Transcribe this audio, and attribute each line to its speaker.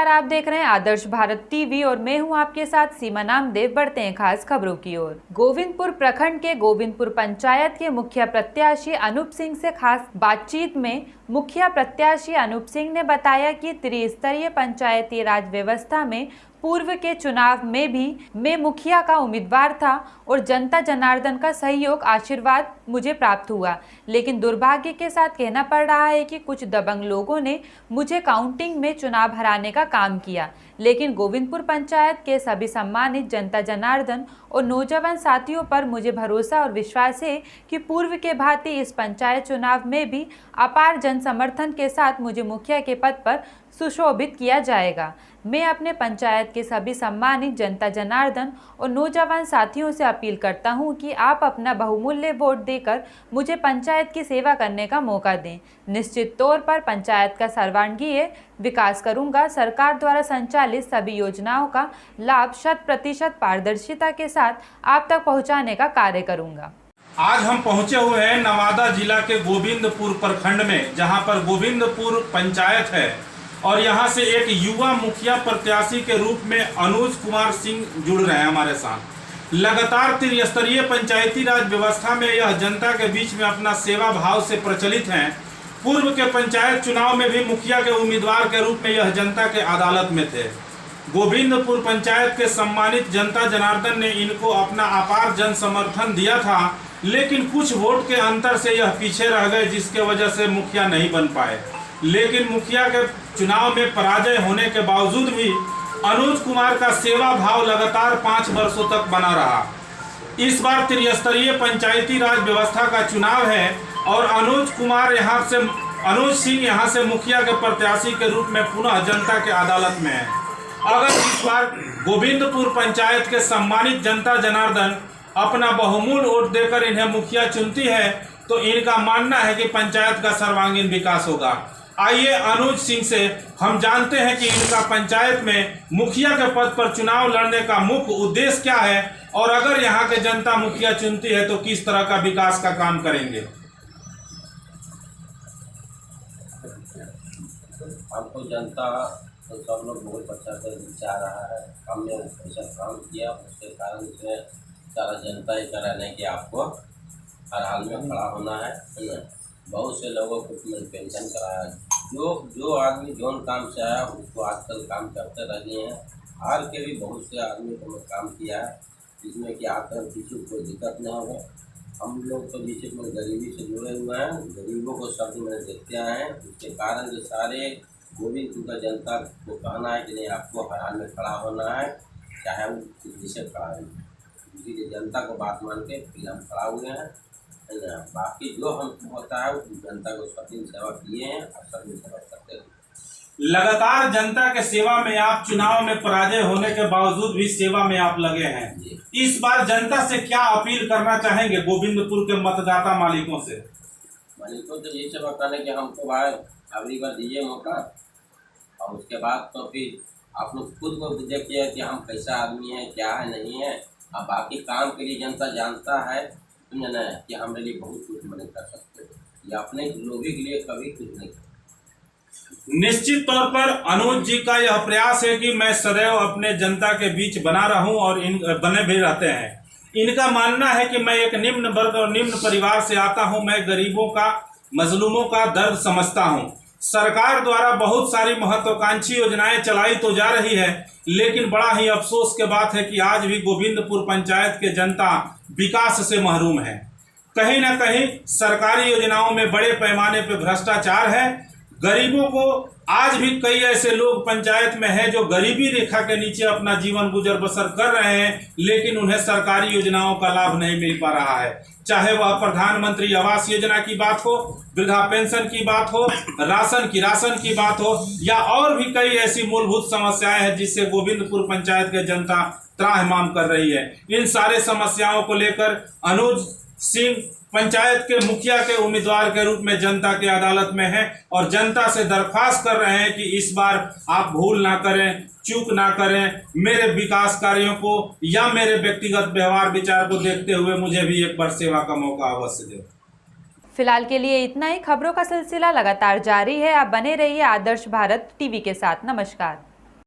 Speaker 1: नमस्कार, आप देख रहे हैं आदर्श भारत टीवी और मैं हूं आपके साथ सीमा नामदेव। बढ़ते हैं खास खबरों की ओर। गोविंदपुर प्रखंड के गोविंदपुर पंचायत के मुखिया प्रत्याशी अनूप सिंह से खास बातचीत में मुखिया प्रत्याशी अनूप सिंह ने बताया कि त्रिस्तरीय पंचायती राज व्यवस्था में पूर्व के चुनाव में भी मैं मुखिया का उम्मीदवार था और जनता जनार्दन का सहयोग आशीर्वाद मुझे प्राप्त हुआ, लेकिन दुर्भाग्य के साथ कहना पड़ रहा है कि कुछ दबंग लोगों ने मुझे काउंटिंग में चुनाव हराने का काम किया। लेकिन गोविंदपुर पंचायत के सभी सम्मानित जनता जनार्दन और नौजवान साथियों पर मुझे भरोसा और विश्वास है कि पूर्व के भांति इस पंचायत चुनाव में भी अपार जन समर्थन के साथ मुझे मुखिया के पद पर सुशोभित किया जाएगा। मैं अपने पंचायत के सभी सम्मानित जनता जनार्दन और नौजवान साथियों से अपील करता हूं कि आप अपना बहुमूल्य वोट देकर मुझे पंचायत की सेवा करने का मौका दें। निश्चित तौर पर पंचायत का सर्वांगीण विकास करूंगा। सरकार द्वारा संचालित सभी योजनाओं का लाभ 100% पारदर्शिता के साथ आप तक पहुंचाने का कार्य करूंगा।
Speaker 2: आज हम पहुंचे हुए हैं नवादा जिला के गोविंदपुर प्रखंड में, जहां पर गोविंदपुर पंचायत है और यहां से एक युवा मुखिया प्रत्याशी के रूप में अनुज कुमार सिंह जुड़ रहे हैं हमारे साथ। लगातार त्रिस्तरीय पंचायती राज व्यवस्था में यह जनता के बीच में अपना सेवा भाव से प्रचलित हैं। पूर्व के पंचायत चुनाव में भी मुखिया के उम्मीदवार के रूप में यह जनता के अदालत में थे। गोविंदपुर पंचायत के सम्मानित जनता जनार्दन ने इनको अपना अपार जन समर्थन दिया था, लेकिन कुछ वोट के अंतर से यह पीछे रह गए, जिसके वजह से मुखिया नहीं बन पाए। लेकिन मुखिया के चुनाव में पराजय होने के बावजूद भी अनुज कुमार का सेवा भाव लगातार 5 वर्षों तक बना रहा। इस बार त्रिस्तरीय पंचायती राज व्यवस्था का चुनाव है और अनुज सिंह यहाँ से मुखिया के प्रत्याशी के रूप में पुनः जनता के अदालत में है। अगर इस बार गोविंदपुर पंचायत के सम्मानित जनता जनार्दन अपना बहुमूल्य वोट देकर इन्हें मुखिया चुनती है तो इनका मानना है कि पंचायत का सर्वांगीण विकास होगा। आइए अनुज सिंह से हम जानते हैं कि इनका पंचायत में मुखिया के पद पर चुनाव लड़ने का मुख्य उद्देश्य क्या है और अगर यहाँ के जनता मुखिया चुनती है तो किस तरह का विकास का काम करेंगे।
Speaker 3: हमको जनता तो सब लोग बहुत अच्छा से चाह रहा है। हमने ऐसा काम किया, उसके कारण से सारा जनता ही कह रहा है कि आपको हर हाल में खड़ा होना है ना। बहुत से लोगों को मैंने पेंशन कराया, जो आदमी जोन काम से आया उसको आजकल काम करते रहे हैं। हार के भी बहुत से आदमी को मैं काम किया है, जिसमें कि आकर किसी को दिक्कत न हो। हम लोग तो बीच में गरीबी से जुड़े हुए हैं, गरीबों को शब्द में देखते आए हैं। उसके कारण जो सारे गोविंदपुर का जनता को कहना है कि नहीं, आपको हर हाल में खड़ा होना है, चाहे वो किसी से खड़ा है। इसीलिए जनता को बात मान के फिर हम खड़ा हुए हैं। बाकी जो हम होता है जनता को सभी सेवा किए हैं और सभी सेवा करते हैं।
Speaker 2: लगातार जनता के सेवा में आप चुनाव में पराजय होने के बावजूद भी सेवा में आप लगे हैं। इस बार जनता से क्या अपील करना चाहेंगे गोविंदपुर के मतदाता मालिकों से?
Speaker 3: मालिकों तो ये सब कहना कि हमको भाई अगली बार दीजिए मौका, और उसके बाद तो फिर आप लोग खुद को देखिए कि हम कैसा आदमी है, क्या है, नहीं है। अब बाकी काम के लिए जनता जानता है ना कि हमारे लिए बहुत कुछ मदद कर सकते हैं, या अपने लोगों के लिए कभी कुछ नहीं कर।
Speaker 2: निश्चित तौर पर अनुज जी का यह प्रयास है कि मैं सदैव अपने जनता के बीच बना रहूं और इन बने भी रहते हैं। इनका मानना है कि मैं एक निम्न वर्ग और निम्न परिवार से आता हूं। मैं गरीबों का, मजलूमों का दर्द समझता हूं। सरकार द्वारा बहुत सारी महत्वाकांक्षी योजनाएं चलाई तो जा रही है, लेकिन बड़ा ही अफसोस की बात है कि आज भी गोविंदपुर पंचायत के जनता विकास से महरूम है। कहीं ना कहीं सरकारी योजनाओं में बड़े पैमाने पर भ्रष्टाचार है। गरीबों को आज भी कई ऐसे लोग पंचायत में हैं जो गरीबी रेखा के नीचे अपना जीवन गुजर बसर कर रहे हैं, लेकिन उन्हें सरकारी योजनाओं का लाभ नहीं मिल पा रहा है। चाहे वह प्रधानमंत्री आवास योजना की बात हो, वृद्धा पेंशन की बात हो, राशन की बात हो, या और भी कई ऐसी मूलभूत समस्याएं हैं जिससे गोविंदपुर पंचायत के जनता त्राहिमाम कर रही है। इन सारे समस्याओं को लेकर अनुज सिंह पंचायत के मुखिया के उम्मीदवार के रूप में जनता की अदालत में है और जनता से दरख्वास्त कर रहे हैं कि इस बार आप भूल ना करें, चूक ना करें। मेरे विकास कार्यों को या मेरे व्यक्तिगत व्यवहार विचार को देखते हुए मुझे भी एक बार सेवा का मौका अवश्य दें।
Speaker 1: फिलहाल के लिए इतना ही। खबरों का सिलसिला लगातार जारी है। आप बने रहिए आदर्श भारत टीवी के साथ। नमस्कार।